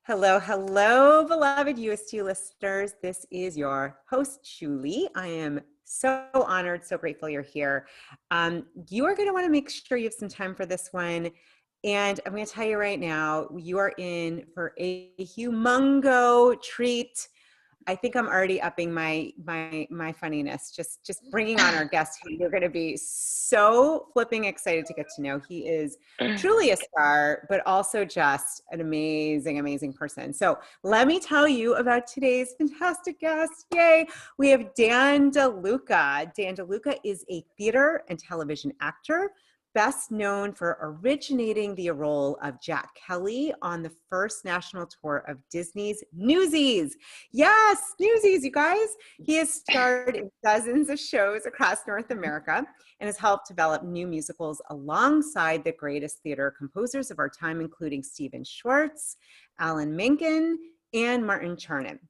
Hello, hello, beloved You-est listeners. This is your host, Julie. I am so honored, so grateful you're here. You are going to want to make sure you have some time for this one. And I'm going to tell you right now, you are in for a humongo treat. I think I'm already upping my funniness, just bringing on our guest who you're going to be so flipping excited to get to know. He is truly a star, but also just an amazing, amazing person. So let me tell you about today's fantastic guest. Yay! We have Dan DeLuca. Dan DeLuca is a theater and television actor, best known for originating the role of Jack Kelly on the first national tour of Disney's Newsies. Yes, Newsies, you guys. He has starred in dozens of shows across North America and has helped develop new musicals alongside the greatest theater composers of our time, including Stephen Schwartz, Alan Menken, and Martin Charnin.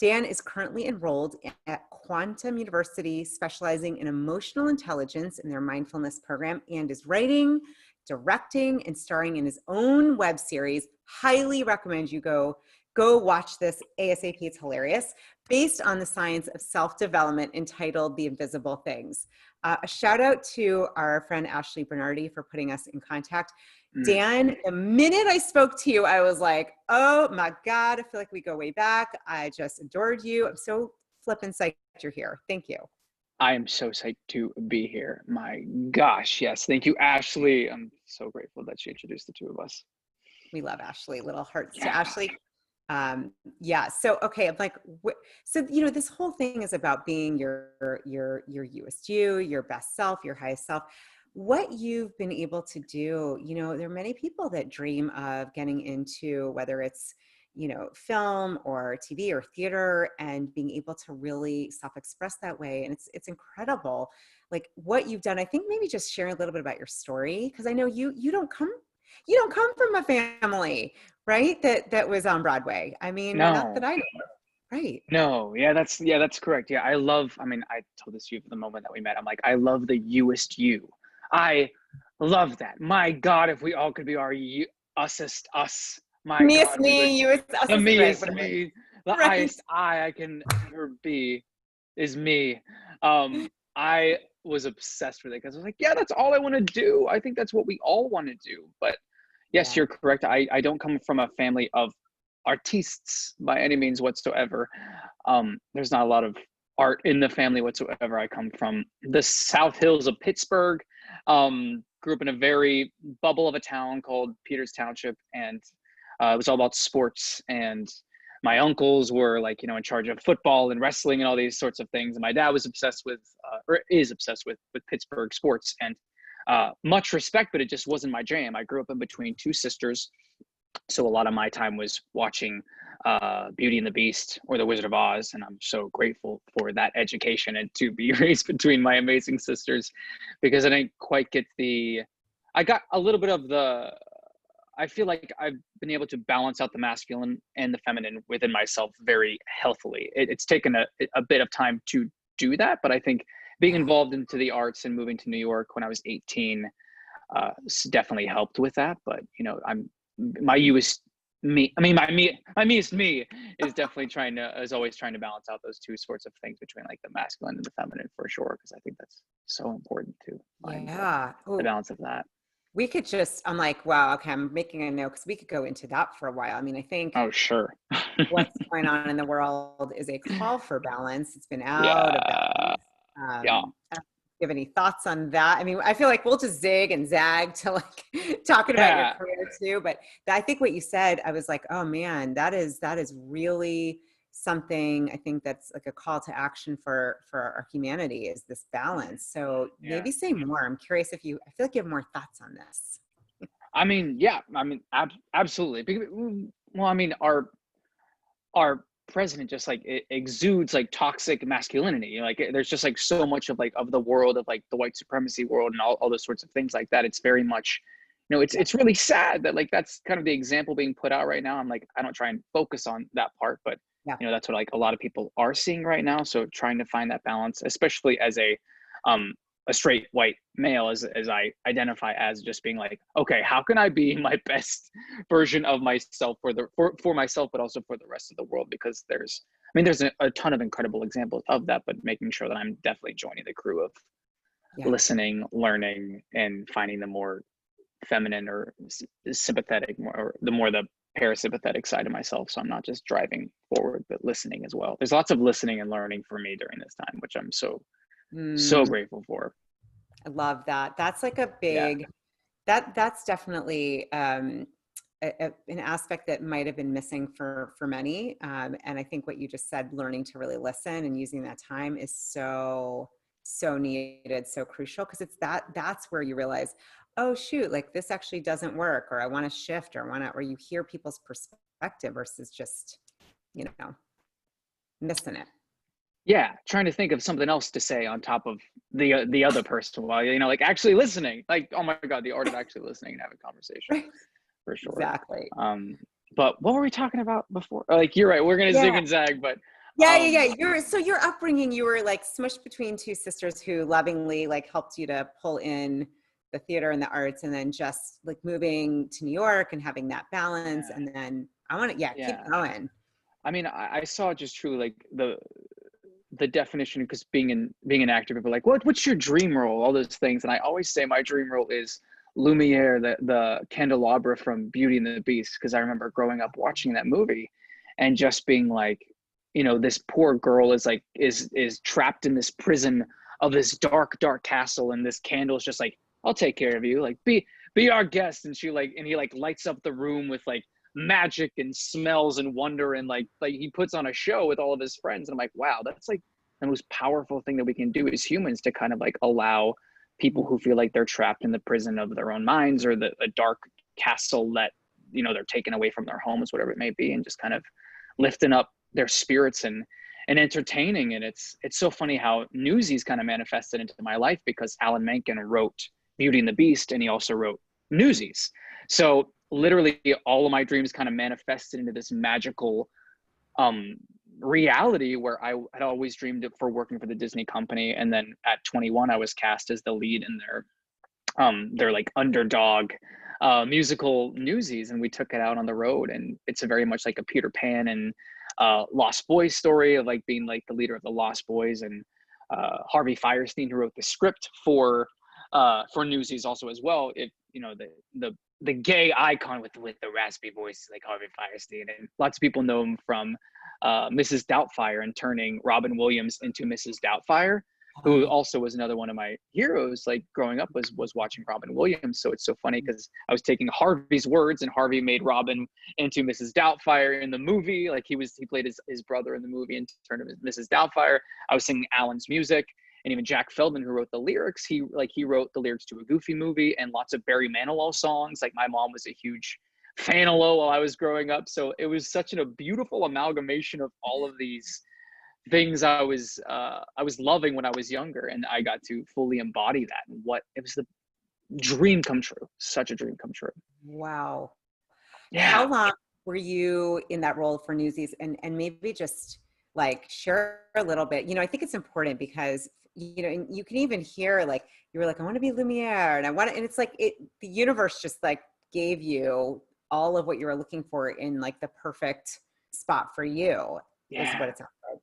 Dan is currently enrolled at Quantum University, specializing in emotional intelligence in their mindfulness program, and is writing, directing, and starring in his own web series. Highly recommend you go watch this ASAP. It's hilarious. Based on the science of self-development, entitled The Invisible Things. A shout out to our friend Ashley Bernardi for putting us in contact. Dan, the minute I spoke to you, I was like, oh my God, I feel like we go way back. I just adored you. I'm so flippin' psyched you're here. Thank you. I am so psyched to be here. My gosh, yes. Thank you, Ashley. I'm so grateful that she introduced the two of us. We love Ashley. Little hearts to Yeah. Ashley. Yeah. So, okay. I'm like, so, this whole thing is about being your you-est you, your best self, your highest self. What you've been able to do, there are many people that dream of getting into, whether it's, film or TV or theater, and being able to really self-express that way. And it's incredible. Like what you've done. I think maybe just sharing a little bit about your story, because I know you don't come from a family, right? That was on Broadway. I mean, not that No, I know. Right. no. That's correct. Yeah, I told this to you from the moment that we met. I'm like, I love the you-est you. I love that. My God, if we all could be our usest us. My Me is God, we would. me, you is us, The is me right, is whatever. me. The Right. highest I can ever be is me. I was obsessed with it because I was like, yeah, that's all I want to do. I think that's what we all want to do. But yes, Yeah. you're correct. I don't come from a family of artistes by any means whatsoever. There's not a lot of art in the family whatsoever. I come from the South Hills of Pittsburgh. Grew up in a very bubble of a town called Peters Township, and it was all about sports. And my uncles were like, in charge of football and wrestling and all these sorts of things. And my dad was obsessed with, or is obsessed with Pittsburgh sports. And much respect, but it just wasn't my jam. I grew up in between two sisters, so a lot of my time was watching Beauty and the Beast or The Wizard of Oz, and I'm so grateful for that education and to be raised between my amazing sisters, because I didn't quite get I got a little bit of I feel like I've been able to balance out the masculine and the feminine within myself very healthily. It's taken a bit of time to do that, but I think being involved into the arts and moving to New York when I was 18 definitely helped with that. But my you is me. I mean, my me is me is definitely always trying to balance out those two sorts of things between like the masculine and the feminine for sure, because I think that's so important to find Yeah. the Oh, balance of that. I'm like, wow, okay, I'm making a note because we could go into that for a while. I mean, I think Oh, sure. what's going on in the world is a call for balance. It's been out of Yeah. balance. Yeah. Do you have any thoughts on that? I mean, I feel like we'll just zig and zag to like talking about your Yeah. career too. But I think what you said, I was like, oh man, that is really something. I think that's like a call to action for our humanity, is this balance. So Yeah. maybe say more. I'm curious I feel like you have more thoughts on this. I mean, yeah. I mean, absolutely. Well, I mean, our president just like it exudes like toxic masculinity. Like there's just like so much of the world of like the white supremacy world and all those sorts of things like that. It's very much, it's really sad that like that's kind of the example being put out right now. I'm like, I don't try and focus on that part, but Yeah. that's what like a lot of people are seeing right now. So trying to find that balance, especially as a a straight white male, as I identify as, just being like, okay, how can I be my best version of myself for myself, but also for the rest of the world? Because there's a ton of incredible examples of that, but making sure that I'm definitely joining the crew of Yeah. listening, learning, and finding the more feminine or sympathetic, or the parasympathetic side of myself. So I'm not just driving forward, but listening as well. There's lots of listening and learning for me during this time, which I'm so grateful for. I love that. That's like a Yeah. big, that's definitely an aspect that might have been missing for many. And I think what you just said, learning to really listen and using that time is so needed, so crucial, because that's where you realize, oh shoot, like this actually doesn't work, or I want to shift, or you hear people's perspective versus just, missing it. Yeah, trying to think of something else to say on top of the other person, while like actually listening. Like, oh my God, the art of actually listening and having conversation, for sure. Exactly. But what were we talking about before? Like, you're right, we're gonna zig and zag, but yeah. Your upbringing, you were like smushed between two sisters who lovingly like helped you to pull in the theater and the arts, and then just like moving to New York and having that balance. And then I want to, keep going. I mean, I saw just truly like the definition, because being an actor, people are like, what's your dream role? All those things. And I always say my dream role is Lumiere, the candelabra from Beauty and the Beast, because I remember growing up watching that movie and just being like, this poor girl is trapped in this prison of this dark castle, and this candle is just like, I'll take care of you, like be our guest. And he lights up the room with like magic and smells and wonder, and like he puts on a show with all of his friends. And I'm like, wow, that's like the most powerful thing that we can do as humans, to kind of like allow people who feel like they're trapped in the prison of their own minds, or a dark castle that they're taken away from their homes, whatever it may be, and just kind of lifting up their spirits and entertaining. And it's so funny how Newsies kind of manifested into my life, because Alan Menken wrote Beauty and the Beast, and he also wrote Newsies. So literally all of my dreams kind of manifested into this magical reality, where I had always dreamed for working for the Disney company. And then at 21, I was cast as the lead in their like underdog musical Newsies, and we took it out on the road. And it's a very much like a Peter Pan and Lost Boys story, of like being like the leader of the Lost Boys. And Harvey Fierstein, who wrote the script for Newsies also as well, if the gay icon with the raspy voice, like Harvey Fierstein. And lots of people know him from Mrs. Doubtfire, and turning Robin Williams into Mrs. Doubtfire, who also was another one of my heroes, like growing up, was watching Robin Williams. So it's so funny, because I was taking Harvey's words, and Harvey made Robin into Mrs. Doubtfire in the movie. Like he played his brother in the movie and turned him into Mrs. Doubtfire. I was singing Alan's music. And even Jack Feldman, who wrote the lyrics, he wrote the lyrics to a Goofy movie, and lots of Barry Manilow songs. Like my mom was a huge fan of Low while I was growing up. So it was such a beautiful amalgamation of all of these things I was loving when I was younger, and I got to fully embody that. And it was the dream come true. Such a dream come true. Wow. Yeah. How long were you in that role for Newsies? And maybe just like share a little bit. I think it's important, because and you can even hear like you were like, I want to be Lumiere, and and it's like the universe just like gave you all of what you were looking for in like the perfect spot for you. Yeah. Is what it sounds like.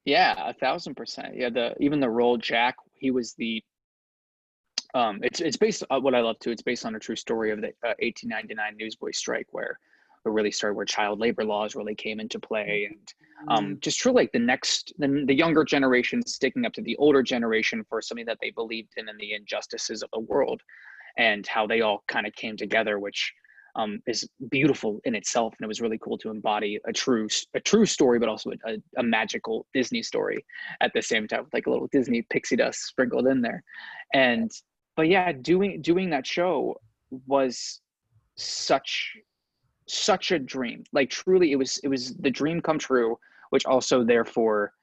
Yeah, 1,000%. Yeah, even the role Jack, he was the it's based on what I love too. It's based on a true story of the 1899 newsboy strike, where it really started, where child labor laws really came into play, and just true like the younger generation sticking up to the older generation for something that they believed in, and the injustices of the world, and how they all kind of came together, which is beautiful in itself. And it was really cool to embody a true story, but also a magical Disney story at the same time, with like a little Disney pixie dust sprinkled in there. But yeah, doing that show was such a dream. Like truly, it was the dream come true, which also therefore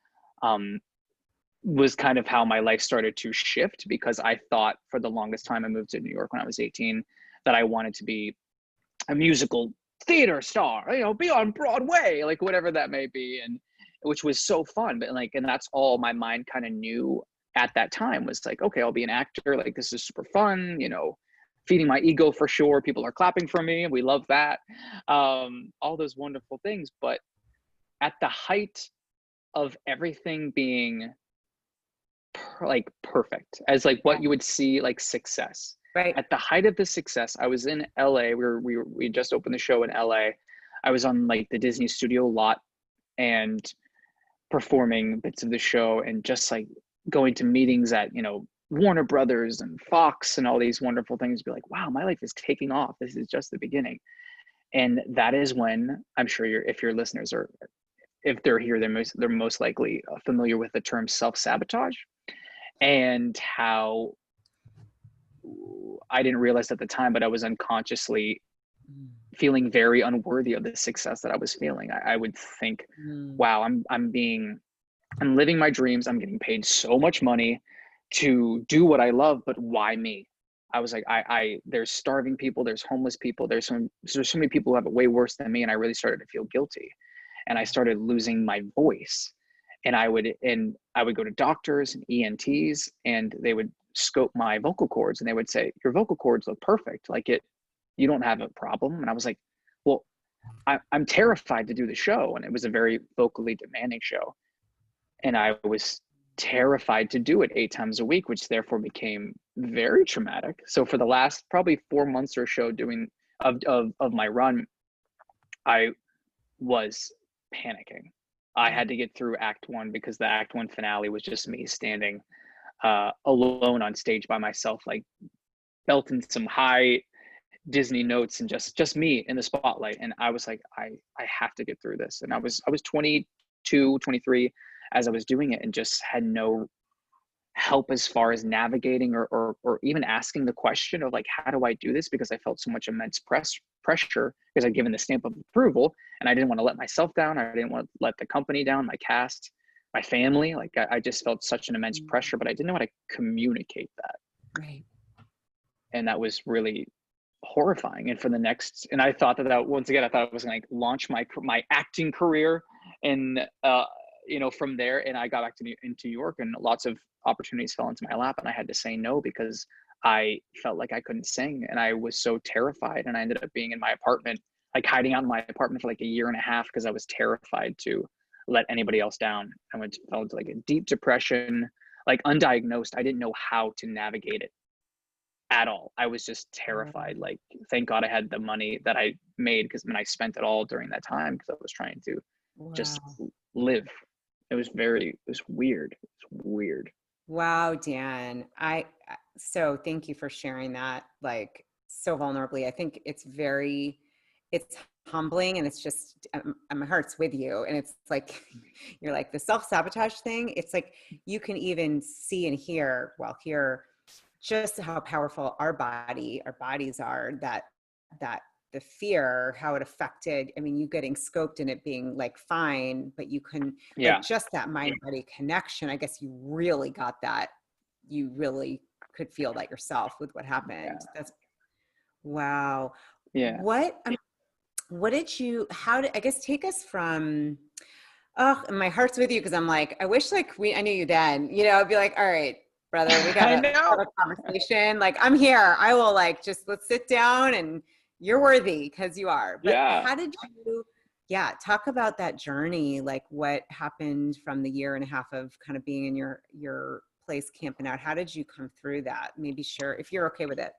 was kind of how my life started to shift, because I thought for the longest time, I moved to New York when I was 18, that I wanted to be a musical theater star, be on Broadway, like whatever that may be, and which was so fun. But and that's all my mind kind of knew at that time was like, okay, I'll be an actor. Like, this is super fun, feeding my ego for sure. People are clapping for me. We love that. All those wonderful things. But at the height of everything being like perfect, as like what you would see like success, Right. at the height of the success, I was in LA. We just opened the show in LA. I was on like the Disney studio lot and performing bits of the show, and just like going to meetings at, Warner Brothers and Fox and all these wonderful things, be like, wow, my life is taking off. This is just the beginning. And that is when, I'm sure if your listeners are, if they're here, they're most likely familiar with the term self-sabotage, and how I didn't realize at the time, but I was unconsciously feeling very unworthy of the success that I was feeling. I would think, wow, I'm living my dreams. I'm getting paid so much money to do what I love, but why me? I was like, there's starving people, there's homeless people, there's so many people who have it way worse than me. And I really started to feel guilty, and I started losing my voice. And I would go to doctors and ENTs, and they would scope my vocal cords, and they would say, your vocal cords look perfect. Like you don't have a problem. And I was like, well, I'm terrified to do the show. And it was a very vocally demanding show. And I was terrified to do it 8 times a week, which therefore became very traumatic. So for the last probably 4 months or so of my run, I was panicking. I had to get through Act 1, because the Act 1 finale was just me standing alone on stage by myself, like belting some high Disney notes, and just me in the spotlight. And I was like, I have to get through this. And I was 22, 23 as I was doing it, and just had no help as far as navigating or even asking the question of like, how do I do this? Because I felt so much immense pressure, because I'd given the stamp of approval, and I didn't want to let myself down. I didn't want to let the company down, my cast, my family. Like I just felt such an immense pressure, but I didn't know how to communicate that. Right. And that was really horrifying. And I thought that once again, I thought I was going to launch my acting career, and from there. And I got back into New York, and lots of opportunities fell into my lap, and I had to say no, because I felt like I couldn't sing, and I was so terrified. And I ended up being in my apartment, like hiding out in my apartment for like a year and a half, because I was terrified to let anybody else down. I fell into like a deep depression, like undiagnosed. I didn't know how to navigate it at all. I was just terrified. Like, thank God I had the money that I made, because I spent it all during that time, because I was trying to just live. It was weird. It's weird. Wow, Dan. So thank you for sharing that, like, so vulnerably. I think it's humbling, and it's just, my heart's with you. And it's like, you're like, the self-sabotage thing, it's like, you can even see and hear just how powerful our bodies are, that the fear, how it affected, you getting scoped and it being like fine, but you can, like, just that mind body connection. I guess you really got that. You really could feel that yourself with what happened. Yeah. That's wow. Yeah. What did you, I guess, take us from, oh, my heart's with you. Cause I'm like, I wish like I knew you then, I'd be like, all right, brother, we got to have a conversation. Like, I'm here. I will let's sit down, and you're worthy, because you are. But how did you, talk about that journey? Like, what happened from the year and a half of kind of being in your place camping out? How did you come through that? Maybe share, if you're okay with it.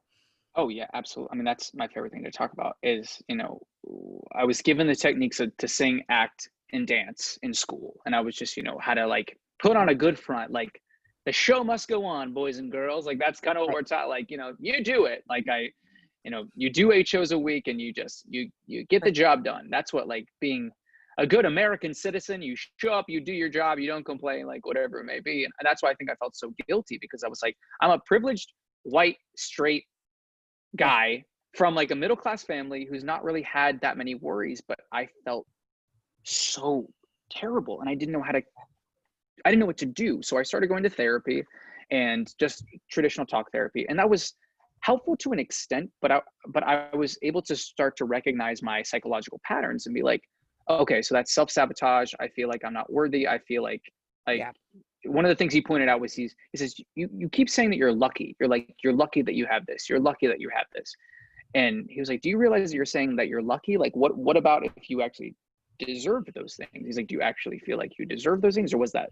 Oh yeah, absolutely. That's my favorite thing to talk about is, I was given the techniques to sing, act, and dance in school. And I was just, how to like put on a good front, like the show must go on, boys and girls. Like, that's kind of what we're taught. Like, you do it. Like you do 8 shows a week, and you get the job done. That's what, like, being a good American citizen, you show up, you do your job, you don't complain, like whatever it may be. And that's why I think I felt so guilty, because I was like, I'm a privileged, white, straight guy from like a middle-class family who's not really had that many worries, but I felt so terrible, and I didn't know what to do. So I started going to therapy, and just traditional talk therapy. And that was helpful to an extent, but I was able to start to recognize my psychological patterns and be like, okay, so that's self-sabotage. I feel like I'm not worthy. I feel like one of the things he pointed out was he says, you keep saying that you're lucky. You're lucky that you have this. You're lucky that you have this. And he was like, do you realize that you're saying that you're lucky? Like, what about if you actually deserved those things? He's like, do you actually feel like you deserve those things, or was that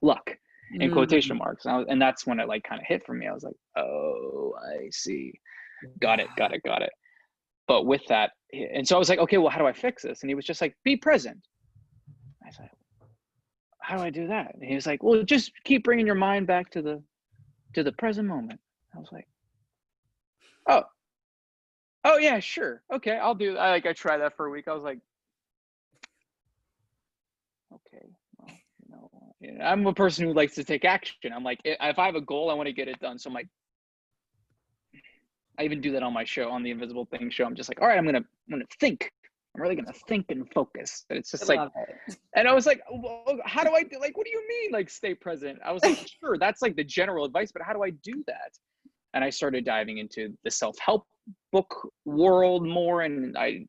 luck in quotation marks? And that's when it like kind of hit for me. I was like, oh, I see. Got it. But with that, and so I was like, okay, well, how do I fix this? And he was just like, be present. I said, how do I do that? And he was like, well, just keep bringing your mind back to the present moment. I was like, oh yeah, sure. Okay, I'll do that. I tried that for a week. I was like, okay, well, I'm a person who likes to take action. I'm like, if I have a goal, I want to get it done. So I'm like, I even do that on my show, on the Invisible Thing show. I'm just like, all right, I'm gonna think. I'm really gonna think and focus. But it's just like, and I was like, well, how do I do? Like, what do you mean, like, stay present? I was like, sure, that's like the general advice, but how do I do that? And I started diving into the self-help book world more, and I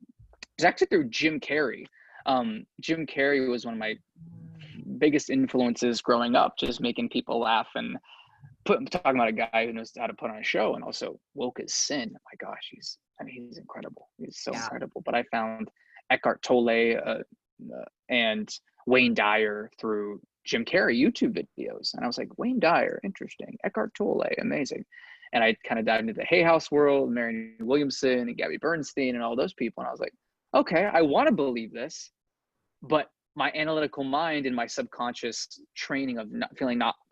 was actually through Jim Carrey. Jim Carrey was one of my biggest influences growing up, just making people laugh and talking about a guy who knows how to put on a show and also woke as sin. My gosh, he's incredible. He's so incredible. But I found Eckhart Tolle and Wayne Dyer through Jim Carrey YouTube videos. And I was like, Wayne Dyer, interesting. Eckhart Tolle, amazing. And I kind of dived into the Hay House world, Marianne Williamson and Gabby Bernstein and all those people. And I was like, okay, I want to believe this, but my analytical mind and my subconscious training of not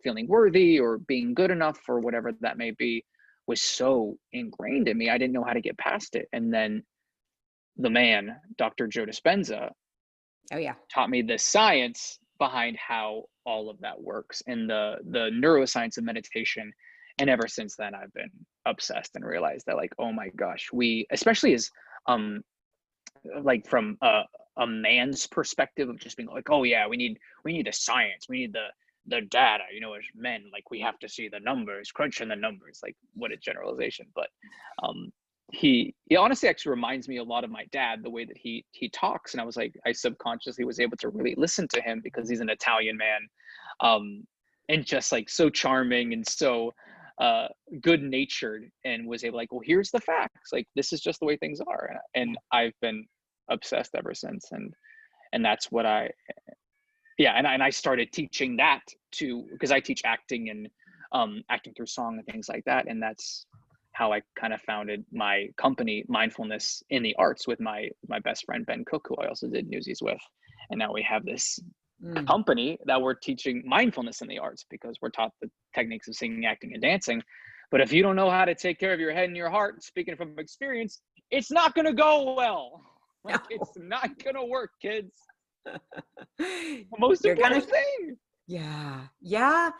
feeling worthy or being good enough or whatever that may be was so ingrained in me. I didn't know how to get past it. And then the man, Dr. Joe Dispenza, taught me the science behind how all of that works and the neuroscience of meditation. And ever since then, I've been obsessed and realized that, like, oh my gosh, we, especially as like from a man's perspective of just being like, oh yeah, we need the science, we need the data, as men, like we have to see the numbers, crunching the numbers, like what a generalization. But he honestly actually reminds me a lot of my dad, the way that he talks. And I was like, I subconsciously was able to really listen to him because he's an Italian man, and just like so charming and so good natured, and was able, like, well, here's the facts, like this is just the way things are. And I've been obsessed ever since. And that's what I started teaching that too, because I teach acting and acting through song and things like that. And that's how I kind of founded my company, Mindfulness in the Arts, with my best friend Ben Cook, who I also did Newsies with. And now we have this company that we're teaching mindfulness in the arts, because we're taught the techniques of singing, acting, and dancing. But if you don't know how to take care of your head and your heart, speaking from experience, it's not going to go well. Like, it's not going to work, kids. The most important thing. Yeah.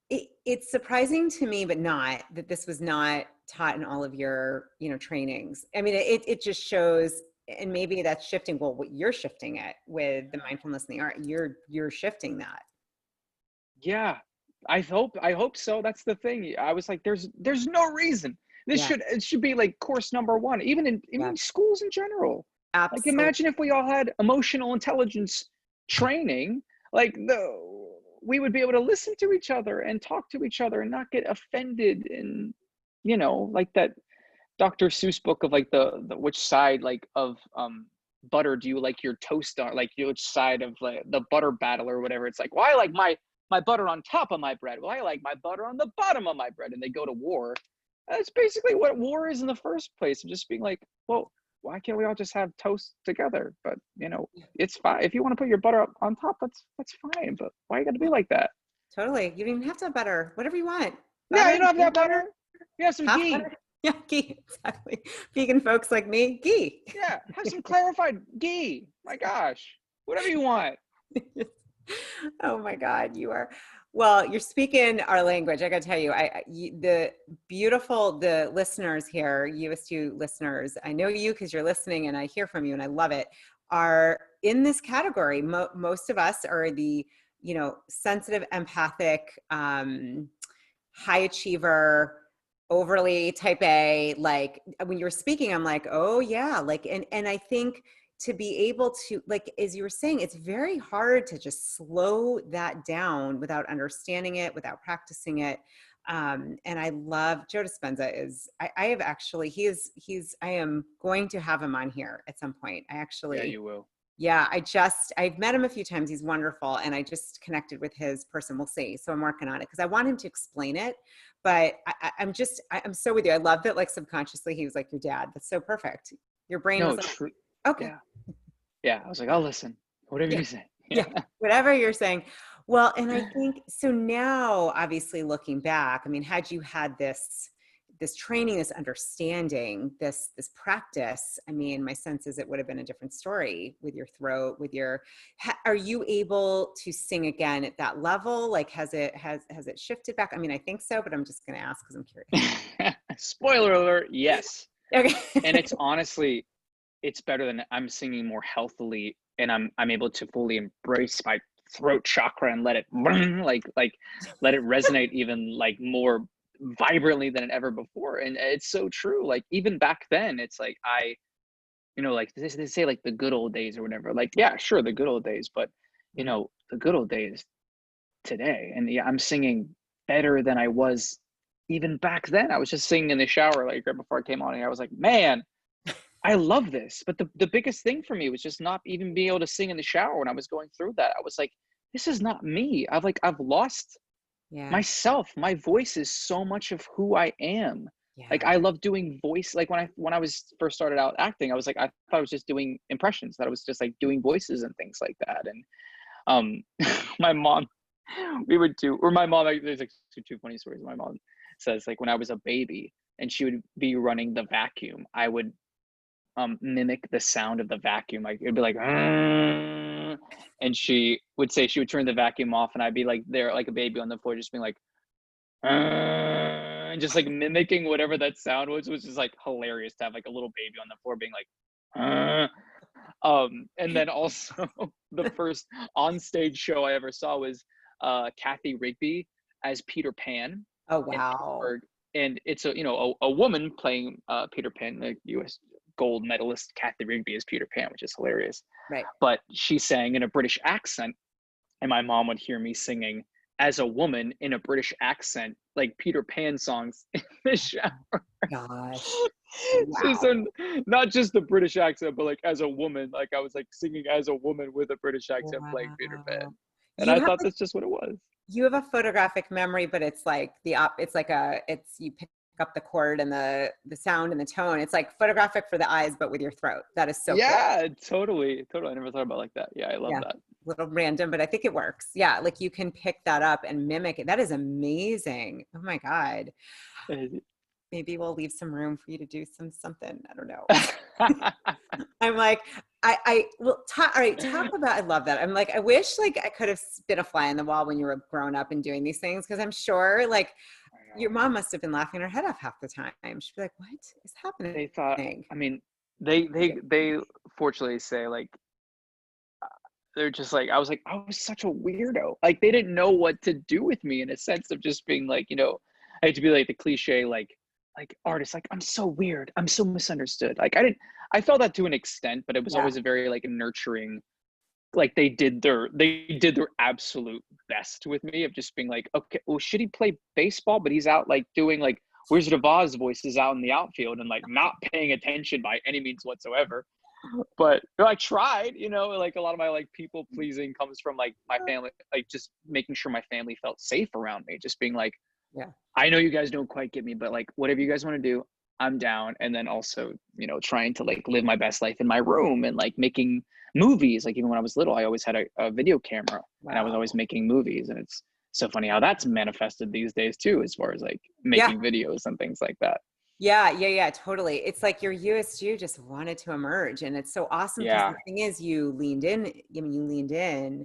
It's surprising to me, but not that this was not taught in all of your, trainings. I mean, it just shows, and maybe that's shifting. Well, what you're shifting it with the mindfulness in the art, you're shifting that. Yeah, I hope so. That's the thing. I was like, there's no reason it should be like course number one, even in schools in general. Absolutely. Like, imagine if we all had emotional intelligence training, like we would be able to listen to each other and talk to each other and not get offended. And like that Dr. Seuss book of like the which side, like, of butter do you like your toast on, like which side of like the butter battle or whatever. It's like, well, I like my butter on top of my bread. Well, I like my butter on the bottom of my bread. And they go to war. That's basically what war is in the first place. Just being like, well, why can't we all just have toast together? But it's fine if you want to put your butter up on top. That's fine. But why you got to be like that? Totally. You don't even have to have butter. Whatever you want. Butter, you don't have to have butter. You have some ghee. Butter. Yeah, ghee. Exactly. Vegan folks like me, ghee. Yeah, have some clarified ghee. My gosh, whatever you want. Oh my God, you're speaking our language. I got to tell you, the listeners here, You-est listeners, I know you because you're listening and I hear from you and I love it, are in this category. Most of us are the, sensitive, empathic, high achiever, overly type A. Like when you're speaking, I'm like, oh yeah. Like, and I think, to be able to, like, as you were saying, it's very hard to just slow that down without understanding it, without practicing it. And I love Joe Dispenza I have actually, I am going to have him on here at some point. Yeah, you will. Yeah, I've met him a few times. He's wonderful. And I just connected with his person. We'll see. So I'm working on it because I want him to explain it. But I'm so with you. I love that, like, subconsciously he was like your dad. That's so perfect. Your brain No, was like, true. okay. Yeah. Yeah. I was like, I'll listen. Whatever Yeah. you say. Yeah. Whatever you're saying. Well, and I think so now, obviously looking back, I mean, had you had this training, this understanding, this practice, I mean, my sense is it would have been a different story with your throat, are you able to sing again at that level? Like, has it shifted back? I mean, I think so, but I'm just going to ask because I'm curious. Spoiler alert, yes. Okay. And it's honestly, it's better than I'm singing more healthily, and I'm able to fully embrace my throat chakra and let it let it resonate even like more vibrantly than ever before. And it's so true. Like even back then, it's like like they say like the good old days or whatever. Like, yeah, sure, the good old days, but the good old days today. And yeah, I'm singing better than I was even back then. I was just singing in the shower like right before I came on, and I was like, man, I love this. But the biggest thing for me was just not even being able to sing in the shower when I was going through that. I was like, this is not me. I've lost Yeah. myself. My voice is so much of who I am. Like Yeah. I love doing voice. Like when I was first started out acting, I was like, I thought I was just doing impressions, that I was just like doing voices and things like that. And my mom, my mom, there's like two funny stories. My mom says like when I was a baby and she would be running the vacuum, I would mimic the sound of the vacuum. Like it'd be like, and she would say she would turn the vacuum off, and I'd be like there, like a baby on the floor, just being like, and just like mimicking whatever that sound was just like hilarious to have like a little baby on the floor being like, and then also the first onstage show I ever saw was Kathy Rigby as Peter Pan Oh, in wow. Pittsburgh. And it's a woman playing Peter Pan, the U.S. gold medalist Kathy Rigby as Peter Pan, which is hilarious. Right. But she sang in a British accent, and my mom would hear me singing as a woman in a British accent, like Peter Pan songs in the shower. Gosh. So not just the British accent, but like as a woman, like I was like singing as a woman with a British accent playing Peter Pan. Wow. And You I have thought that's just what it was. you have a photographic memory, but it's like you pick up the chord and the sound and the tone. It's like photographic for the eyes, but with your throat. That is so cool. Yeah, totally. I never thought about it like that. Yeah, I love Yeah. that. Little random, but I think it works. Yeah. Like you can pick that up and mimic it. That is amazing. Oh my God. Maybe we'll leave some room for you to do something. I don't know. I'm like, well, all right, talk about, I love that. I'm like, I wish like I could have been a fly on the wall when you were growing up and doing these things. Cause I'm sure like your mom must've been laughing her head off half the time. She'd be like, what is happening? They thought, I mean, they fortunately say like, they're just like, I was such a weirdo. Like they didn't know what to do with me in a sense of just being like, I had to be like the cliche, like artist, like I'm so weird. I'm so misunderstood. Like I felt that to an extent, but it was always a very like nurturing, like they did their absolute best with me of just being like, okay, well, should he play baseball? But he's out like doing like Wizard of Oz voices out in the outfield and like not paying attention by any means whatsoever. But I tried, like a lot of my like people pleasing comes from like my family, like just making sure my family felt safe around me, just being like, Yeah. I know you guys don't quite get me, but like whatever you guys want to do, I'm down. And then also, trying to like live my best life in my room and like making movies. Like even when I was little, I always had a video camera and I was always making movies. And it's so funny how that's manifested these days too, as far as like making videos and things like that. Yeah, totally. It's like your You just wanted to emerge, and it's so awesome because the thing is you leaned in. I mean, you leaned in.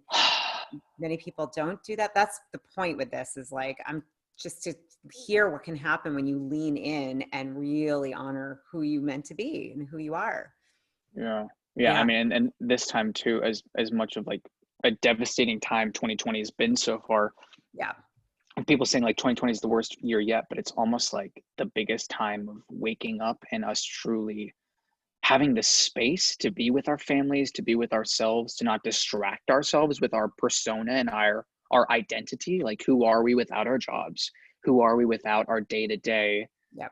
Many people don't do that. That's the point with this is like, I'm just to hear what can happen when you lean in and really honor who you meant to be and who you are. Yeah. I mean, and this time too, as much of like a devastating time 2020 has been so far. Yeah. And people saying like 2020 is the worst year yet, but it's almost like the biggest time of waking up and us truly having the space to be with our families, to be with ourselves, to not distract ourselves with our persona and our identity. Like, who are we without our jobs? Who are we without our day-to-day Yep.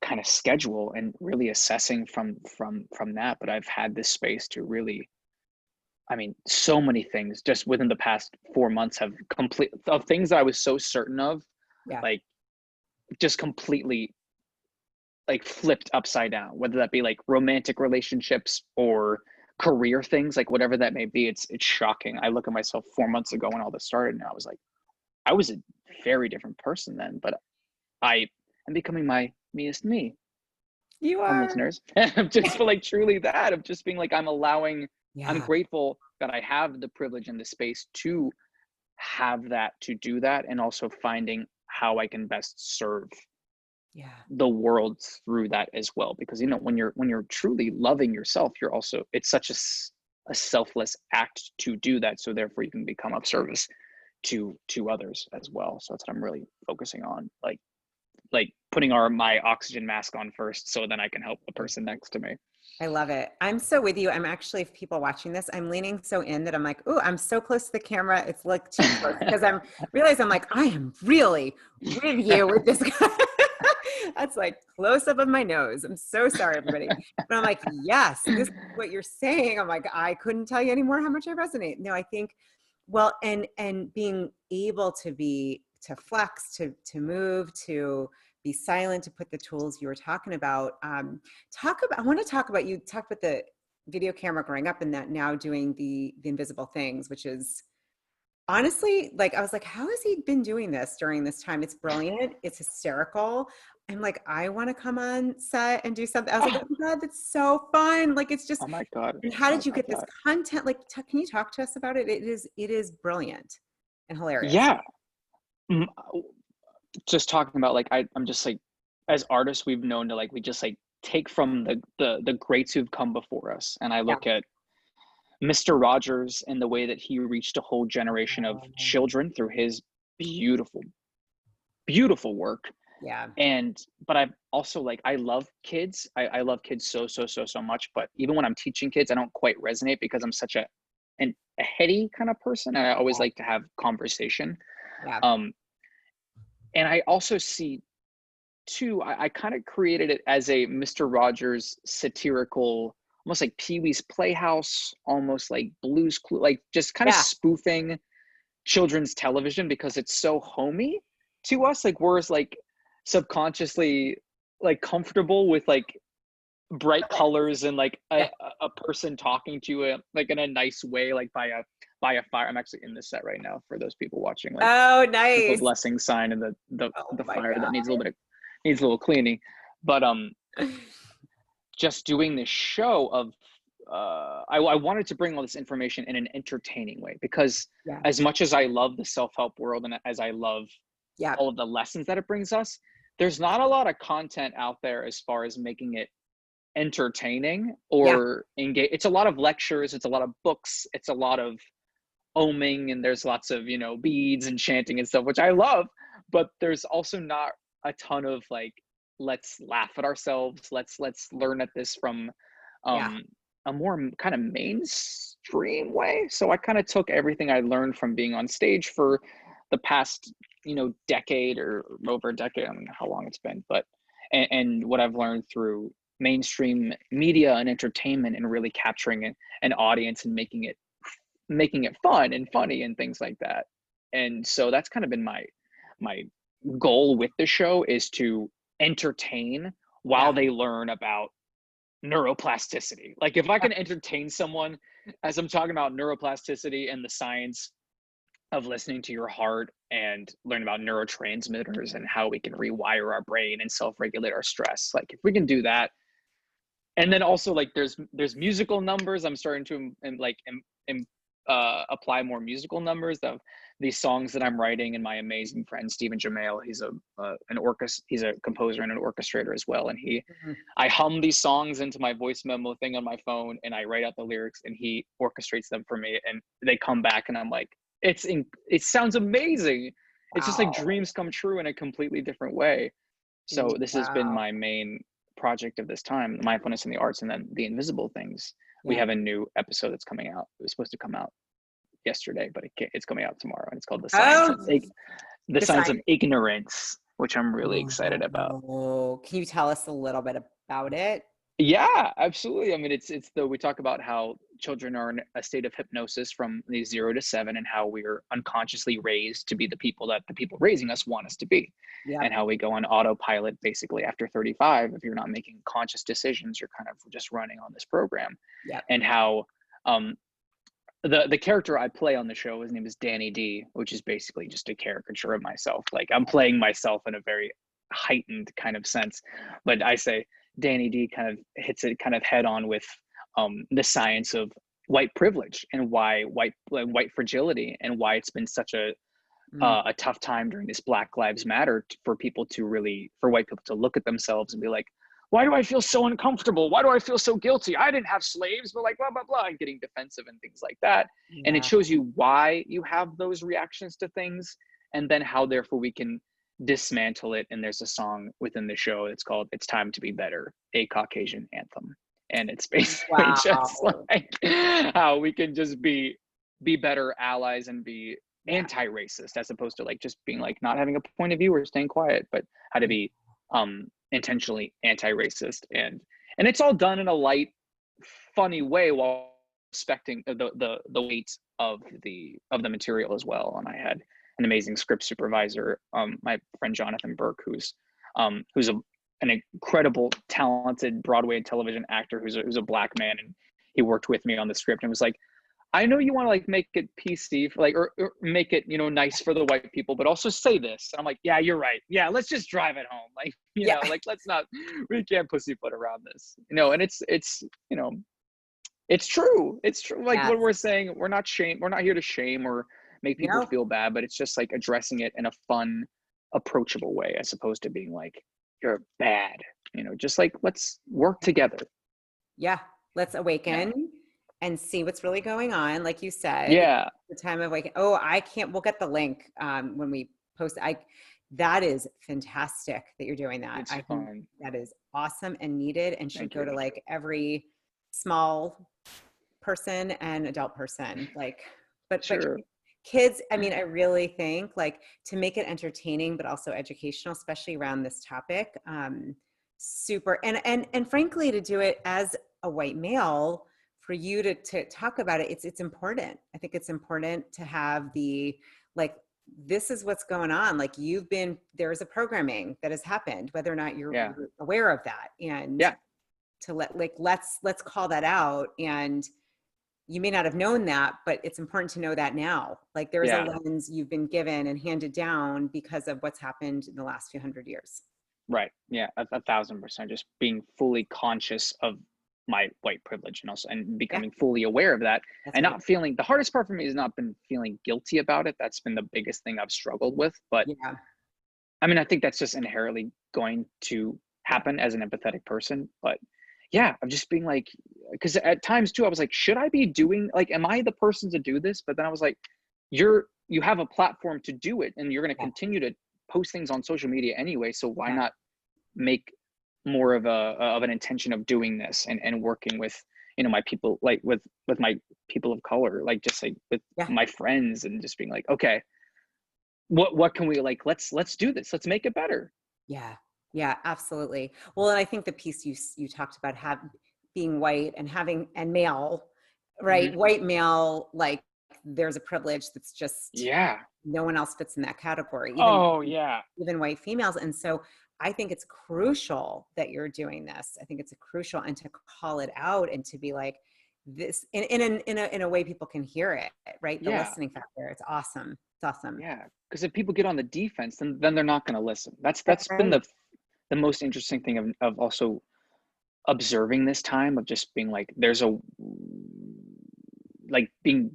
kind of schedule, and really assessing from that. But I've had this space to really, I mean, so many things just within the past 4 months have of things that I was so certain of, Yeah. like, just completely like flipped upside down, whether that be like romantic relationships or career things, like whatever that may be. It's shocking. I look at myself 4 months ago when all this started, and I was like, I was a very different person then, but I am becoming my meest me, You are. listeners. And I'm just for like truly that of just being like, I'm Yeah. grateful that I have the privilege and the space to have that, to do that, and also finding how I can best serve Yeah. the world through that as well. Because when you're truly loving yourself, you're also, it's such a selfless act to do that, so therefore you can become of service to others as well. So that's what I'm really focusing on, like putting my oxygen mask on first, so then I can help the person next to me. I love it. I'm so with you. I'm actually, if people watching this, I'm leaning so in that I'm like, oh, I'm so close to the camera. It's like too close because I'm like, I am really with you with this guy. That's like close up of my nose. I'm so sorry, everybody. But I'm like, yes, this is what you're saying. I'm like, I couldn't tell you anymore how much I resonate. No, I think, well, and being able to flex, to move, to be silent, to put the tools you were talking about. I want to talk about, you talked about the video camera growing up and that now doing the invisible things, which is honestly, like, I was like, how has he been doing this during this time? It's brilliant. It's hysterical. I'm like, I want to come on set and do something. I was like, oh my God, that's so fun. Like, it's just, Oh my God. and how I did you love get this that. content? Like, can you talk to us about it? It is brilliant and hilarious. Yeah. Mm, just talking about, like, I'm just like, as artists, we've known to, like, we just like take from the greats who've come before us. And I Yeah. look at Mr. Rogers and the way that he reached a whole generation of children through his beautiful, beautiful work. Yeah. But I've also, like, I love kids. I love kids so much. But even when I'm teaching kids, I don't quite resonate because I'm such a heady kind of person, and I always like to have conversation. Yeah. And I also see too, I kind of created it as a Mr. Rogers satirical, almost like Pee-wee's Playhouse, almost like Blue's Clue, like just kind of Yeah. spoofing children's television because it's so homey to us. Like, we're like subconsciously like comfortable with like bright colors and like Yeah. a person talking to you like in a nice way, like by a fire. I'm actually in this set right now for those people watching, like Oh, with the nice. blessing sign and Oh the my fire that needs God. needs a little cleaning. But just doing this show of I wanted to bring all this information in an entertaining way, because Yeah. as much as I love the self-help world and as I love Yeah. all of the lessons that it brings us, there's not a lot of content out there as far as making it entertaining Yeah. or engage. It's a lot of lectures, it's a lot of books, it's a lot of oming, and there's lots of beads and chanting and stuff, which I love. But there's also not a ton of like, let's laugh at ourselves, let's learn at this from Yeah. a more kind of mainstream way. So I kind of took everything I learned from being on stage for the past decade or over a decade, I don't know how long it's been, but and what I've learned through mainstream media and entertainment, and really capturing an audience and making it fun and funny and things like that. And so that's kind of been my goal with the show, is to entertain while Yeah. they learn about neuroplasticity. Like, if I can entertain someone as I'm talking about neuroplasticity and the science of listening to your heart, and learn about neurotransmitters and how we can rewire our brain and self-regulate our stress, like if we can do that. And then also, like, there's musical numbers. I'm starting to apply more musical numbers of these songs that I'm writing. And my amazing friend Stephen Schwartz, he's a composer and an orchestrator as well. And Mhm. I hum these songs into my voice memo thing on my phone, and I write out the lyrics, and he orchestrates them for me, and they come back, and I'm like, it sounds amazing. It's just like Wow. dreams come true in a completely different way. So this has been Wow. my main project of this time, mindfulness and the arts, and then the invisible things. We have a new episode that's coming out. It was supposed to come out yesterday, but it's coming out tomorrow, and it's called the science of ignorance, which I'm really excited about. Oh, can you tell us a little bit about it? Yeah, absolutely. I mean, we talk about how children are in a state of hypnosis from the 0 to 7, and how we're unconsciously raised to be the people that the people raising us want us to be. Yeah. And how we go on autopilot basically after 35. If you're not making conscious decisions, you're kind of just running on this program. Yeah. And how the character I play on the show, his name is Danny D, which is basically just a caricature of myself. Like, I'm playing myself in a very heightened kind of sense, but I say Danny D kind of hits it kind of head on with the science of white privilege, and why white fragility, and why it's been such a tough time during this Black Lives Matter for white people to look at themselves and be like, why do I feel so uncomfortable? Why do I feel so guilty? I didn't have slaves, but like blah, blah, blah, and getting defensive and things like that. Yeah. And it shows you why you have those reactions to things, and then how therefore we can dismantle it. And there's a song within the show, it's called "It's Time to Be Better," a Caucasian anthem. And it's basically just like how we can just be better allies and be anti-racist, as opposed to like just being like not having a point of view or staying quiet, but how to be intentionally anti-racist. And it's all done in a light, funny way, while respecting the weight of the material as well. And I had an amazing script supervisor, my friend Jonathan Burke, who's an incredible, talented Broadway and television actor, who's a Black man, and he worked with me on the script and was like, I know you want to like make it PC, like, or make it, nice for the white people, but also say this. And I'm like, yeah, you're right. Yeah, let's just drive it home. Like, you know, like we can't pussyfoot around this, and it's true. It's true. Like what we're saying, we're not here to shame or make people feel bad, but it's just like addressing it in a fun, approachable way, as opposed to being like, you're bad, just like, let's work together. Yeah. Let's awaken and see what's really going on. Like you said, the time of awakening. Oh, we'll get the link when we post. That is fantastic that you're doing that. It's fun. That is awesome and needed, and should go to like every small person and adult person. Like, but kids, I mean, I really think like to make it entertaining, but also educational, especially around this topic, super. And frankly, to do it as a white male, for you to talk about it, it's important. I think it's important to have like, this is what's going on. Like there's a programming that has happened, whether or not you're aware of that. And to let's call that out. And you may not have known that, but it's important to know that now. Like there's a lens you've been given and handed down because of what's happened in the last few hundred years. Right. Yeah. 1,000%. Just being fully conscious of my white privilege, and becoming fully aware of that. That's and not feeling, the hardest part for me has not been feeling guilty about it. That's been the biggest thing I've struggled with. But I mean, I think that's just inherently going to happen as an empathetic person. But I'm just being like, because at times too, I was like, should I be doing, like, am I the person to do this? But then I was like, you have a platform to do it, and you're going to continue to post things on social media anyway. So why not make more of an intention of doing this and working with, my people, like with my people of color, like just like with my friends, and just being like, okay, what can we, like, let's do this. Let's make it better. Yeah, absolutely. Well, and I think the piece you talked about being white and male, right? Mm-hmm. White male, like there's a privilege that's just no one else fits in that category. Even white females. And so I think it's crucial that you're doing this. I think it's crucial, and to call it out and to be like this in a way people can hear it, right? The listening factor. It's awesome. It's awesome. Yeah, because if people get on the defense, then they're not going to listen. That's been the most interesting thing of also observing this time, of just being like, there's being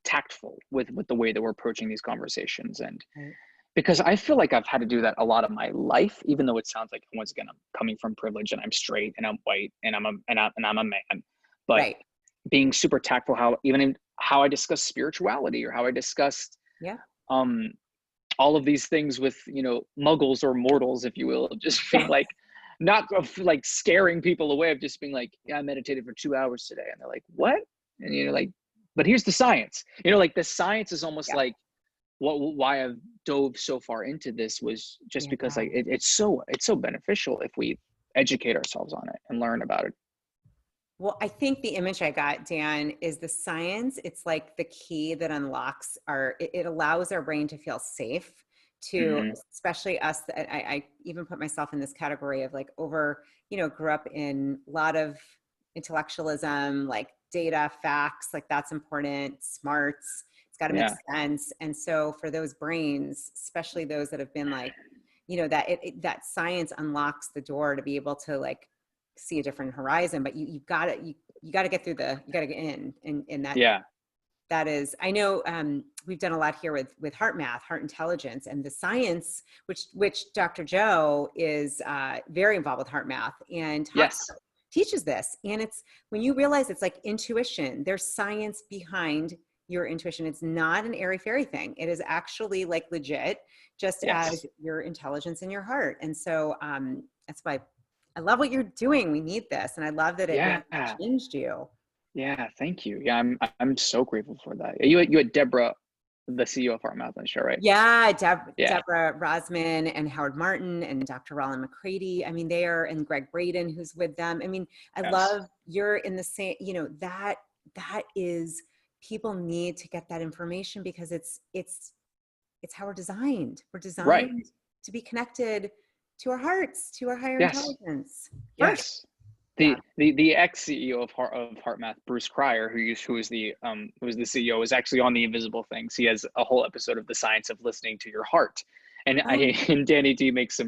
tactful with the way that we're approaching these conversations. And because I feel like I've had to do that a lot of my life, even though it sounds like, once again, I'm coming from privilege and I'm straight and I'm white and I'm a man, but being super tactful, how I discuss spirituality, or how I discussed all of these things with, muggles or mortals, if you will, just being like, not of like scaring people away, of just being like, yeah, I meditated for 2 hours today. And they're like, what? And you're like, but here's the science. Like the science is almost Yeah. like why I've dove so far into this, was just Yeah. because like it's so beneficial if we educate ourselves on it and learn about it. Well, I think the image I got, Dan, is the science. It's like the key that unlocks it allows our brain to feel safe to, Hmm. especially us. I even put myself in this category of like grew up in a lot of intellectualism, like data, facts, like that's important, smarts, it's got to make Yeah. sense. And so for those brains, especially those that have been like, that science unlocks the door to be able to like see a different horizon, but you got to you got to get through you got to get in, and Yeah. that is, I know, we've done a lot here with heart math, heart intelligence, and the science, which Dr. Joe is very involved with heart math and Yes. teaches this. And it's when you realize it's like intuition, there's science behind your intuition. It's not an airy fairy thing. It is actually like legit, just as Yes. your intelligence in your heart. And so that's why I love what you're doing. We need this. And I love that it Yeah. really changed you. Yeah. Thank you. Yeah. I'm so grateful for that. You had Deborah, the CEO of Heart Math, on the show, right? Yeah, Yeah. Deborah Rosman and Howard Martin and Dr. Roland McCready. I mean, and Greg Braden, who's with them. I mean, I Yes. love you're in the same, that is, people need to get that information because it's how we're designed. We're Right. designed to be connected to our hearts, to our higher Yes. intelligence first. Yes. Yeah. The ex CEO of Heart Math, Bruce Cryer, who was the CEO, is actually on the Invisible Things. He has a whole episode of the science of listening to your heart, and Oh, and Danny D makes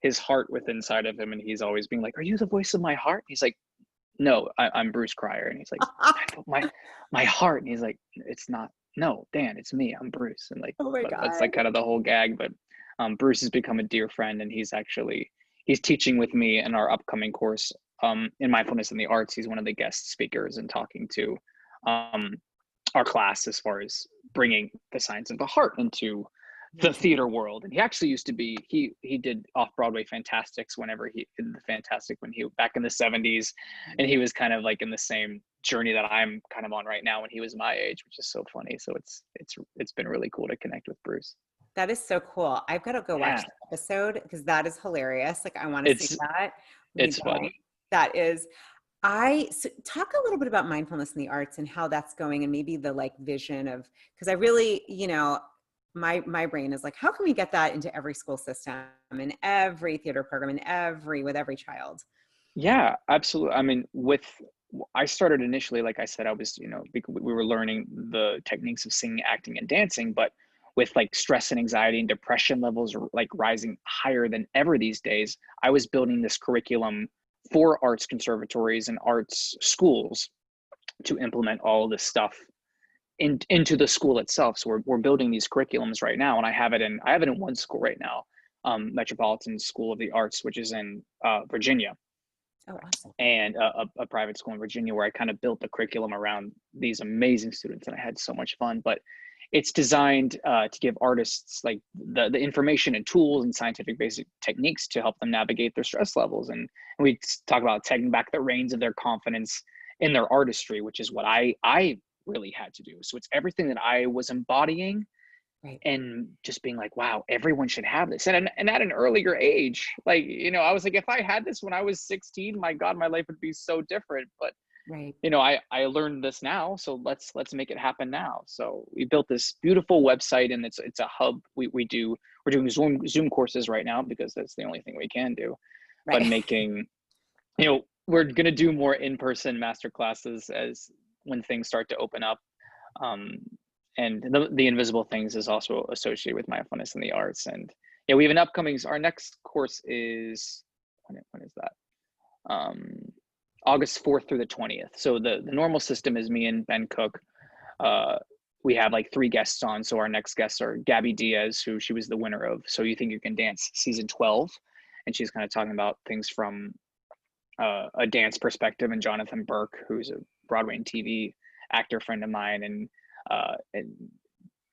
his heart with inside of him, and he's always being like, "Are you the voice of my heart?" He's like, "No, I'm Bruce Cryer," and he's like, "My heart," and he's like, "It's not. No, Dan, it's me. I'm Bruce," and like, oh my but that's like God. kind of the whole gag. But Bruce has become a dear friend, and he's teaching with me in our upcoming course in mindfulness in the arts. He's one of the guest speakers and talking to um, our class as far as bringing the science of the heart into the Amazing. theater world. And he actually used to be, he did off-Broadway Fantastics whenever he did the Fantastic when he back in the 70s. And he was kind of like in the same journey that I'm kind of on right now when he was my age, which is so funny. So it's been really cool to connect with Bruce. That is so cool. I've got to go watch Yeah. the episode because that is hilarious. Like I want to see It's that. it's fun. That is, so talk a little bit about mindfulness in the arts and how that's going and maybe the like vision of, because I really, my brain is like, how can we get that into every school system and every theater program and with every child? Yeah, absolutely. I mean, I started initially, like I said, I was, we were learning the techniques of singing, acting, and dancing, but with like stress and anxiety and depression levels like rising higher than ever these days, I was building this curriculum for arts conservatories and arts schools to implement all of this stuff into the school itself. So we're building these curriculums right now, and I have it in one school right now, Metropolitan School of the Arts, which is in Virginia, Oh, awesome. and a private school in Virginia, where I kind of built the curriculum around these amazing students, and I had so much fun. But it's designed to give artists like the information and tools and scientific basic techniques to help them navigate their stress levels. And we talk about taking back the reins of their confidence in their artistry, which is what I really had to do. So it's everything that I was embodying Right. and just being like, wow, everyone should have this. And at an earlier age, like, I was like, if I had this when I was 16, my God, my life would be so different. But, Right. I learned this now, so let's make it happen now. So we built this beautiful website, and it's a hub. We're doing Zoom courses right now because that's the only thing we can do. But Right. we're going to do more in-person master classes as when things start to open up. Um, and the invisible things is also associated with mindfulness in the arts. And yeah, we have an upcoming, our next course is, when is that? August 4th through the 20th. So the normal system is me and Ben Cook. We have like 3 guests on. So our next guests are Gabby Diaz, who she was the winner of So You Think You Can Dance season 12. And she's kind of talking about things from a dance perspective, and Jonathan Burke, who's a Broadway and TV actor friend of mine, and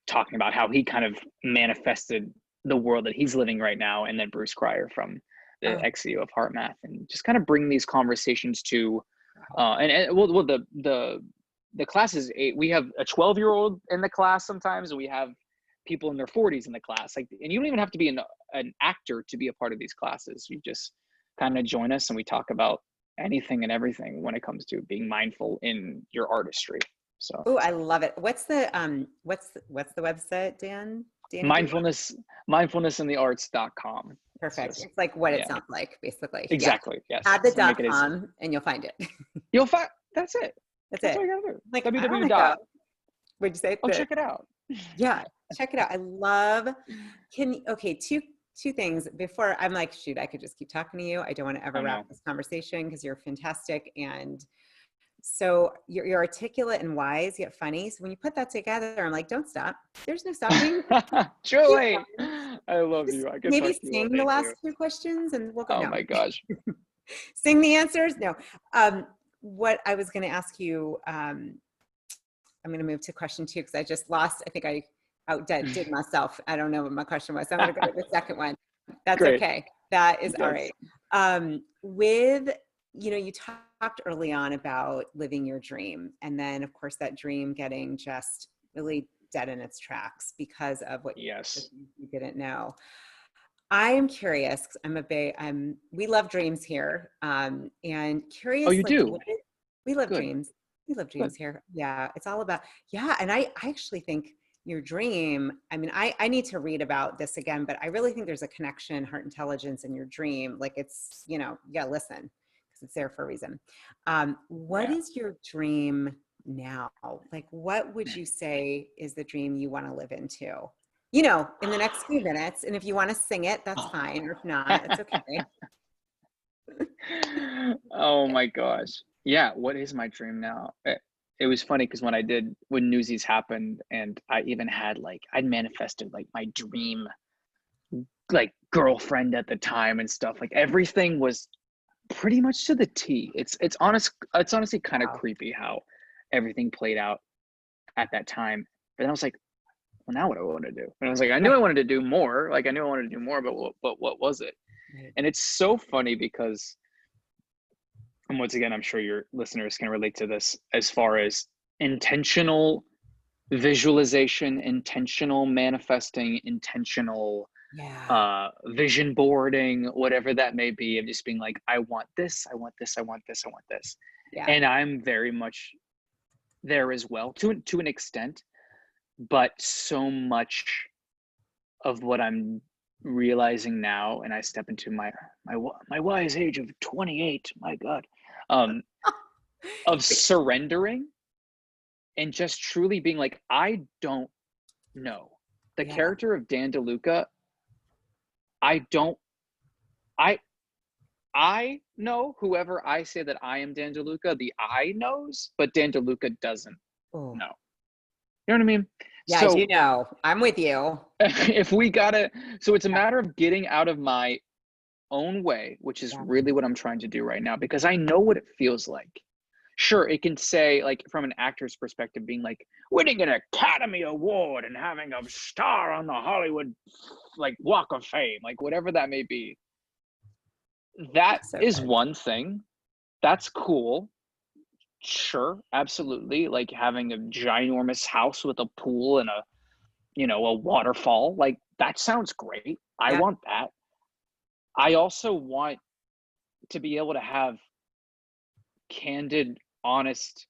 talking about how he kind of manifested the world that he's living right now. And then Bruce Cryer from the Oh, XU of heart math, and just kind of bring these conversations to, wow. the class is eight. We have a 12-year-old in the class sometimes, and we have people in their 40s in the class. Like, and you don't even have to be an actor to be a part of these classes. You just kind of join us, and we talk about anything and everything when it comes to being mindful in your artistry. So Oh, I love it. What's the website, Dan? Dan, do you want? mindfulness, mindfulnessinthearts.com. Perfect. Just, It's like what it yeah, sounds like, basically. Yeah. exactly. Yes. Add the So make it easy. .com and you'll find it. You'll find, that's it. That's That's it. all you gotta Like, do. I want www to dot. go. Would you say Oh, that? check it out. Yeah, check it out. I love, okay, two things before I'm like, shoot, I could just keep talking to you. I don't want to ever Oh wrap no. this conversation because you're fantastic. And so you're articulate and wise, yet funny. So when you put that together, I'm like, don't stop. There's no stopping. Keep Julie, going. I love Just you. I could maybe talk to you all sing the day last too. two questions and we'll go. Oh No, my gosh. sing the answers. No. What I was going to ask you, I'm going to move to question two because I just lost. I think I outdid myself. I don't know what my question was. So I'm going to go to the second one. That's Great. okay. That is all Yes. right. With, you talked early on about living your dream. And then, of course, that dream getting just really dead in its tracks because of what Yes. you didn't know. I am curious. 'Cause we love dreams here. And Oh, curious, you like, do? we love Good. dreams. We love Good. dreams here. Yeah. It's all about, yeah. And I actually think your dream, I mean, I need to read about this again, but I really think there's a connection, heart intelligence in your dream. Like it's, you gotta listen because it's there for a reason. What Yeah. is your dream now? Like, what would you say is the dream you want to live into? In the next few minutes. And if you want to sing it, that's fine. Or if not, it's okay. Oh my gosh. Yeah, what is my dream now? It was funny because when Newsies happened, and I even had I'd manifested like my dream like girlfriend at the time and stuff. Like everything was pretty much to the T. It's honestly kind of Wow. creepy how everything played out at that time. But then I was like, well, now what do I want to do? And I was like, I knew I Right. wanted to do more. Like I knew I wanted to do more, but what was it? Right. And it's so funny because, and once again, I'm sure your listeners can relate to this as far as intentional visualization, intentional manifesting, intentional Yeah. vision boarding, whatever that may be, of just being like, I want this, I want this, I want this, I want this. Yeah. And I'm very much there as well, to an extent, but so much of what I'm realizing now, and I step into my wise age of 28, my God, of surrendering and just truly being like, I don't know. The Yeah. character of Dan DeLuca, I don't, I I know whoever I say that I am Dan DeLuca, the I knows, but Dan DeLuca doesn't Oh, know. You know what I mean? yeah, I do So know. I'm with you. if we gotta, so it's a Yeah. matter of getting out of my own way, which is Yeah. really what I'm trying to do right now, because I know what it feels like. Sure, it can say, like, from an actor's perspective, being like winning an Academy Award and having a star on the Hollywood Walk of Fame, like whatever that may be. That So is good. one thing. That's cool. Sure, absolutely. Like having a ginormous house with a pool and a waterfall. Like that sounds great. I Yeah. want that. I also want to be able to have candid, honest,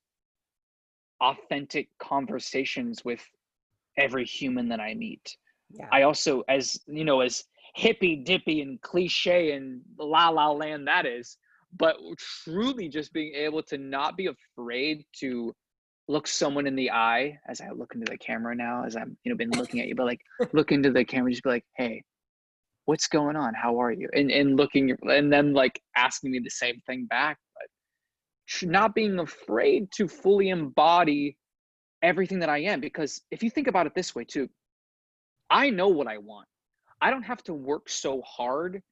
authentic conversations with every human that I meet. Yeah. I also, as hippy dippy and cliche and la la land that is, but truly just being able to not be afraid to look someone in the eye, as I look into the camera now, as I'm, been looking at you, but look into the camera, just be like, hey, what's going on? How are you? And looking, and then asking me the same thing back, but not being afraid to fully embody everything that I am. Because if you think about it this way too, I know what I want. I don't have to work so hard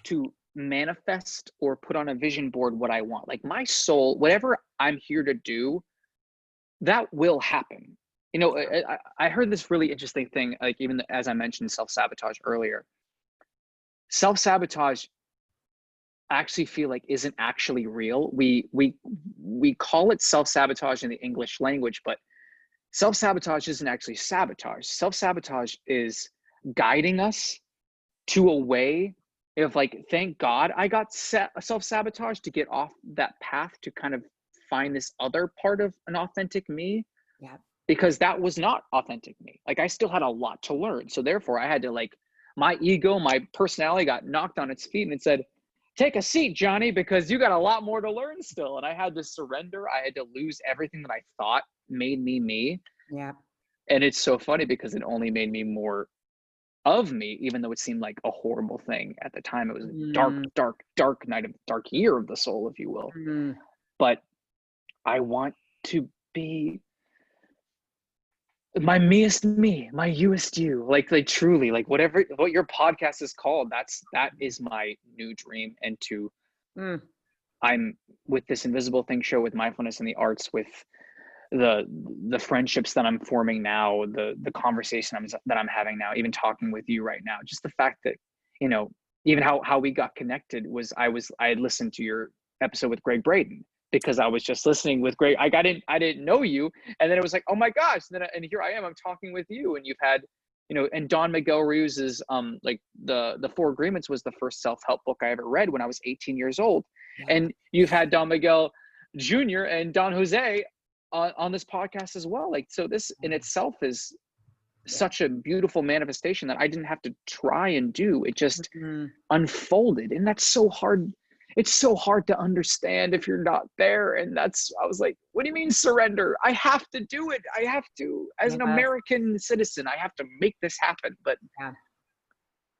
to manifest or put on a vision board what I want. Like my soul, whatever I'm here to do, that will happen. I heard this really interesting thing, like even as I mentioned self-sabotage earlier. Self-sabotage actually feel like isn't actually real. We call it self-sabotage in the English language, but self-sabotage isn't actually sabotage. Self-sabotage is guiding us to a way of like, thank God I got self-sabotage to get off that path to kind of find this other part of an authentic me. Yeah. Because that was not authentic me. Like I still had a lot to learn. So therefore I had to like, my ego, my personality got knocked on its feet and it said, take a seat, Johnny, because you got a lot more to learn still. And I had to surrender. I had to lose everything that I thought made me me. Yeah. And it's so funny because it only made me more of me, even though it seemed like a horrible thing at the time. It was a dark, dark, dark night of dark year of the soul, if you will. But I want to be my meest me, my you-est you, like truly, like what your podcast is called, that is my new dream. And I'm with this invisible thing show, with mindfulness and the arts, with the friendships that I'm forming now, the conversation that I'm having now, even talking with you right now, just the fact that, you know, even how we got connected was I had listened to your episode with Greg Braden, because I was just listening with Greg. I didn't know you. And then it was like, oh my gosh. And here I am, I'm talking with you, and you've had, you know, and Don Miguel Ruiz's, like the Four Agreements was the first self-help book I ever read when I was 18 years old. Yeah. And you've had Don Miguel Jr. and Don Jose on this podcast as well. Like, so this in itself is such a beautiful manifestation that I didn't have to try and do. It just unfolded. And that's so hard. It's so hard to understand if you're not there. And I was like, what do you mean surrender? I have to do it. I have to, as an American citizen, I have to make this happen. But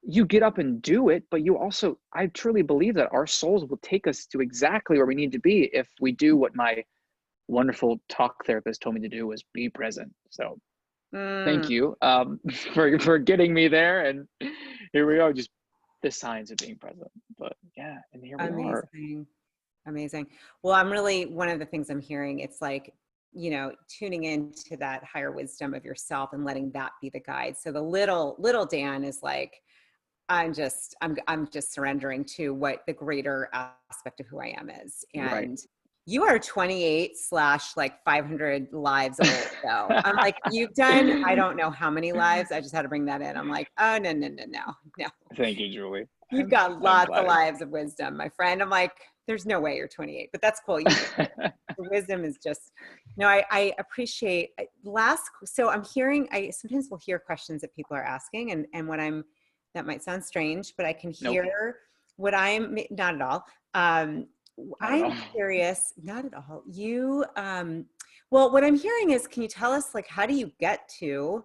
you get up and do it. But you also, I truly believe that our souls will take us to exactly where we need to be if we do what my wonderful talk therapist told me to do, was be present. So thank you for getting me there. And here we are, just the signs of being present. But yeah, and here we are. Amazing. Well, I'm really, one of the things I'm hearing, it's like, you know, tuning into that higher wisdom of yourself and letting that be the guide. So the little Dan is like, I'm just surrendering to what the greater aspect of who I am is. And you are 28 / like 500 lives old though. I'm like, you've done, I don't know how many lives. I just had to bring that in. I'm like, oh, no. Thank you, Julie. You've got lots of lives of wisdom, my friend. I'm like, there's no way you're 28, but that's cool. The wisdom is just, no, I appreciate so I'm hearing, I sometimes will hear questions that people are asking, and that might sound strange, but I can hear what I'm, not at all. I'm curious, not at all. Well, what I'm hearing is, can you tell us, like, how do you get to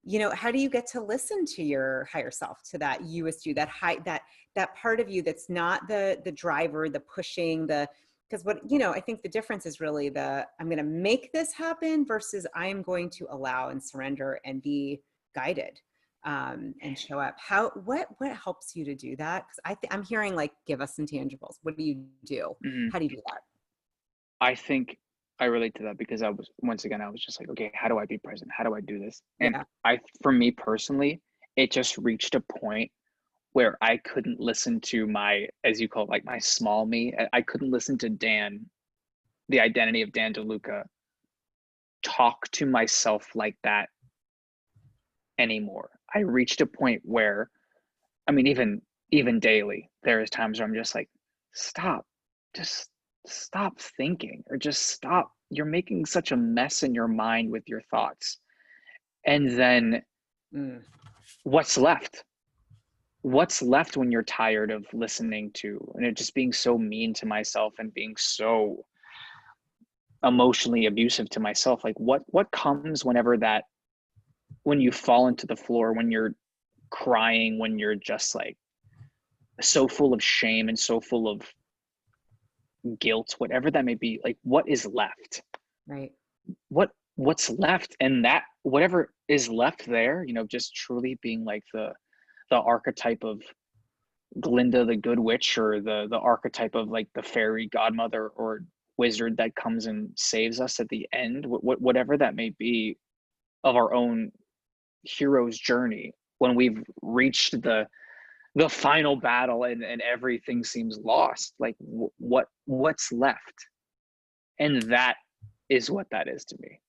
listen to your higher self, to that you-est you, that part of you that's not the driver, the pushing, because I think the difference is really I'm going to make this happen versus I am going to allow and surrender and be guided. And show up. What helps you to do that? Because I'm hearing, like, give us some tangibles. What do you do? How do you do that? I think I relate to that because I was just like, okay, how do I be present? How do I do this? And for me personally, it just reached a point where I couldn't listen to my, as you call it, like my small me. I couldn't listen to Dan, the identity of Dan DeLuca, talk to myself like that anymore. I reached a point where, I mean, even daily, there's times where I'm just like, just stop thinking, or just stop. You're making such a mess in your mind with your thoughts. And then what's left? What's left when you're tired of listening to, and it just being so mean to myself and being so emotionally abusive to myself? Like what comes when you fall into the floor, when you're crying, when you're just like so full of shame and so full of guilt, whatever that may be, like what is left? Right. What's left? And that whatever is left there, just truly being like the archetype of Glinda the Good Witch, or the archetype of like the fairy godmother or wizard that comes and saves us at the end, whatever that may be, of our own hero's journey, when we've reached the the final battle and everything seems lost. Like what's left? And that is what that is to me.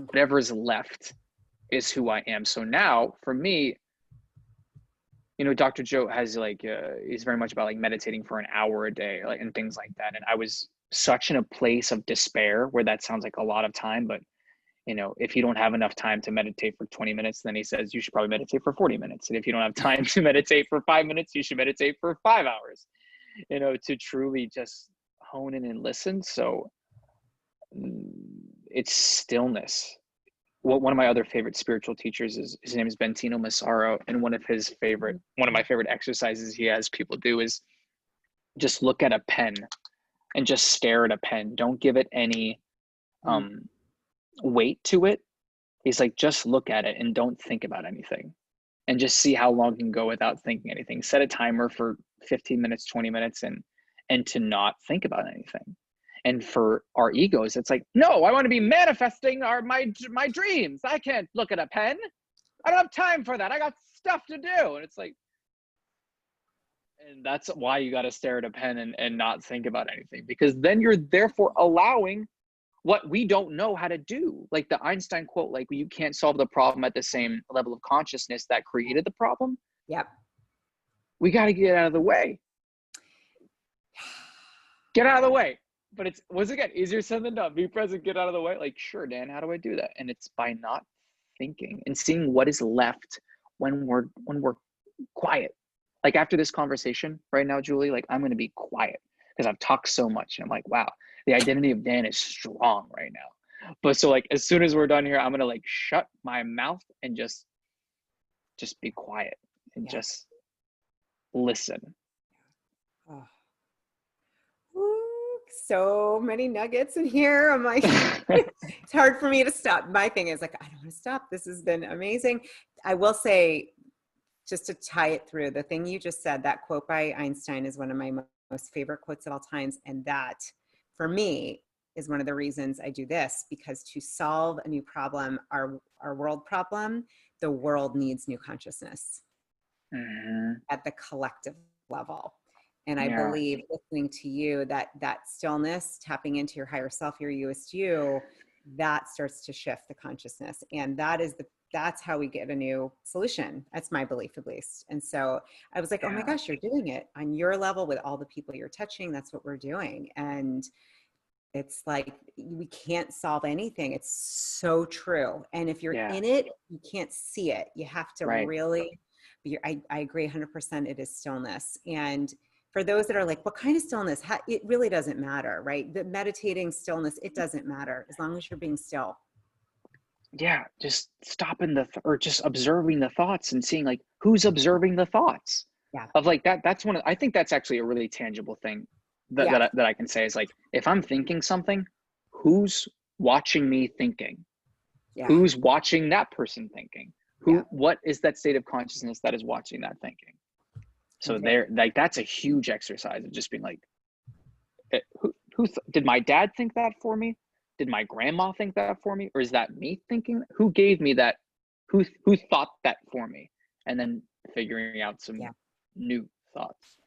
Whatever is left is who I am. So now for me, you know, Dr. Joe has like, he's very much about like meditating for an hour a day, like, and things like that. And I was such in a place of despair where that sounds like a lot of time, but you know, if you don't have enough time to meditate for 20 minutes, then he says you should probably meditate for 40 minutes. And if you don't have time to meditate for 5 minutes, you should meditate for 5 hours, you know, to truly just hone in and listen. So it's stillness. One of my other favorite spiritual teachers is, his name is Bentino Massaro. And one of my favorite exercises he has people do is just look at a pen and just stare at a pen. Don't give it any, weight to it. He's like, just look at it and don't think about anything, and just see how long you can go without thinking anything. Set a timer for 15 minutes, 20 minutes, and to not think about anything. And for our egos, it's like, no, I want to be manifesting my dreams. I can't look at a pen. I don't have time for that. I got stuff to do. And it's like, and that's why you got to stare at a pen and not think about anything, because then you're therefore allowing what we don't know how to do. Like the Einstein quote, like, you can't solve the problem at the same level of consciousness that created the problem. Yep. We got to get out of the way. Get out of the way. But it's, once again, easier said than done. Be present, get out of the way. Like, sure, Dan, how do I do that? And it's by not thinking and seeing what is left when we're quiet. Like after this conversation right now, Julie, like I'm going to be quiet because I've talked so much. And I'm like, wow, the identity of Dan is strong right now. But so like, as soon as we're done here, I'm going to like shut my mouth and just be quiet and just listen. Oh. Ooh, so many nuggets in here. I'm like, it's hard for me to stop. My thing is like, I don't want to stop. This has been amazing. I will say, just to tie it through, the thing you just said, that quote by Einstein is one of my most favorite quotes of all times. And that, for me, is one of the reasons I do this, because to solve a new problem, our world problem, the world needs new consciousness at the collective level. And I believe, listening to you, that stillness, tapping into your higher self, your you-est you, that starts to shift the consciousness. And that's how we get a new solution. That's my belief, at least. And so I was like, oh my gosh, you're doing it on your level with all the people you're touching. That's what we're doing. And it's like, we can't solve anything. It's so true. And if you're in it, you can't see it. You have to really, I agree 100%. It is stillness. And for those that are like, what kind of stillness? It really doesn't matter, right? The meditating stillness, it doesn't matter as long as you're being still. Yeah, just stopping or just observing the thoughts and seeing like who's observing the thoughts. Of like that's I think that's actually a really tangible thing that I can say is like, if I'm thinking something, who's watching me thinking? Who's watching that person thinking? What is that state of consciousness that is watching that thinking? So like, that's a huge exercise of just being like, who did my dad think that for me? Did my grandma think that for me? Or is that me thinking? Who gave me that? Who thought that for me? And then figuring out some new thoughts.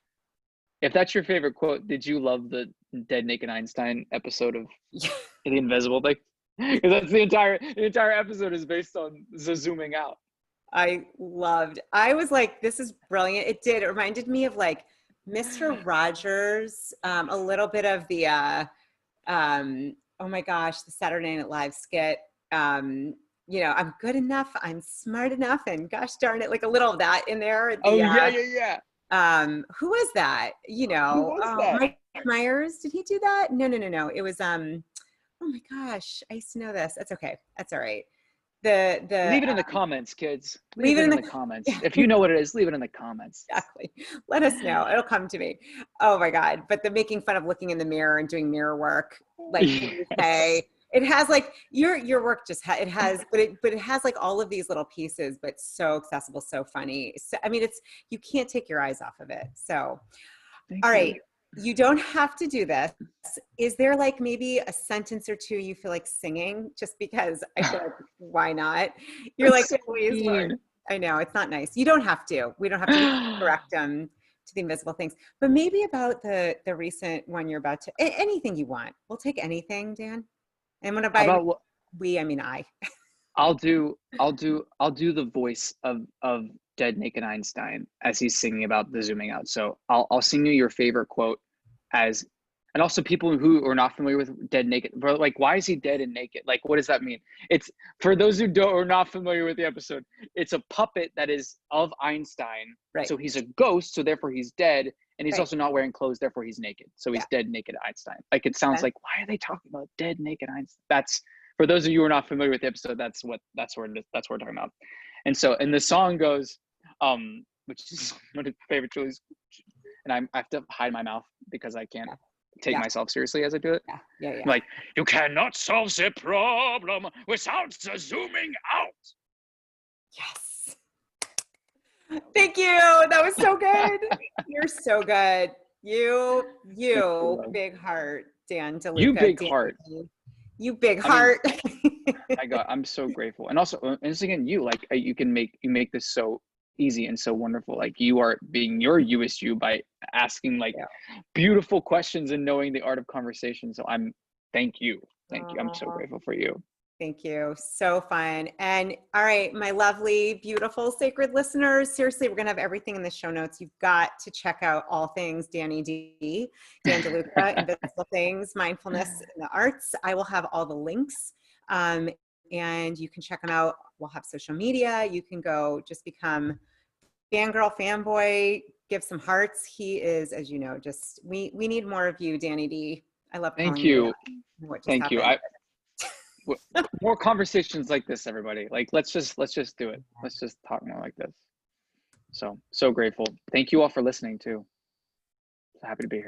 If that's your favorite quote, did you love the Dead Naked Einstein episode of The Invisible Thing? Because that's the entire episode is based on the zooming out. I was like, this is brilliant. It reminded me of like Mr. Rogers, a little bit of the, oh my gosh, the Saturday Night Live skit. You know, I'm good enough, I'm smart enough, and gosh darn it, like a little of that in there. Who was that? You know, Mike Myers, did he do that? No. It was, oh my gosh, I used to know this. That's okay. That's all right. Leave it in the comments, kids. Leave it in the comments. If you know what it is, leave it in the comments. Exactly. Let us know. It'll come to me. Oh my God. But the making fun of looking in the mirror and doing mirror work, like it has like your work but it has like all of these little pieces, but so accessible, so funny. So, I mean, you can't take your eyes off of it. So, all right. You don't have to do this. Is there like maybe a sentence or two you feel like singing? Just because I feel like, why not? You're like, please, Lord. I know it's not nice. You don't have to. We don't have to. We can correct them to the invisible things. But maybe about the recent one you're about to. Anything you want. We'll take anything, Dan. And when How by about we, I mean I. I'll do the voice of Dead Naked Einstein as he's singing about the zooming out. So I'll sing you your favorite quote as, and also people who are not familiar with Dead Naked, bro, like why is he dead and naked? Like what does that mean? It's for those who are not familiar with the episode. It's a puppet that is of Einstein. Right. So he's a ghost, so therefore he's dead, and he's Right. also not wearing clothes, therefore he's naked. So he's dead naked Einstein. Like it sounds like, why are they talking about dead naked Einstein? That's, for those of you who are not familiar with the episode, that's what we're talking about. And so, and the song goes, which is one of my favorite Julie's, and I have to hide my mouth because I can't take myself seriously as I do it. Yeah. I'm like, you cannot solve the problem without the zooming out. Yes. Thank you. That was so good. You're so good. You big heart, Dan DeLuca. You big heart. You big heart. I'm so grateful. And also, and again, you like, you make this so easy and so wonderful. Like you are being your you-est you by asking like beautiful questions and knowing the art of conversation. So thank you. I'm so grateful for you. Thank you. So fun. And all right, my lovely, beautiful, sacred listeners, seriously, we're going to have everything in the show notes. You've got to check out all things Danny D, Dan DeLuca, Invisible Things, Mindfulness, and the Arts. I will have all the links and you can check them out. We'll have social media. You can go just become fangirl, fanboy, give some hearts. He is, as you know, just, we need more of you, Danny D. I love calling you. Thank you. More conversations like this, everybody. Like let's just do it. Let's just talk more like this. So grateful. Thank you all for listening too. So happy to be here.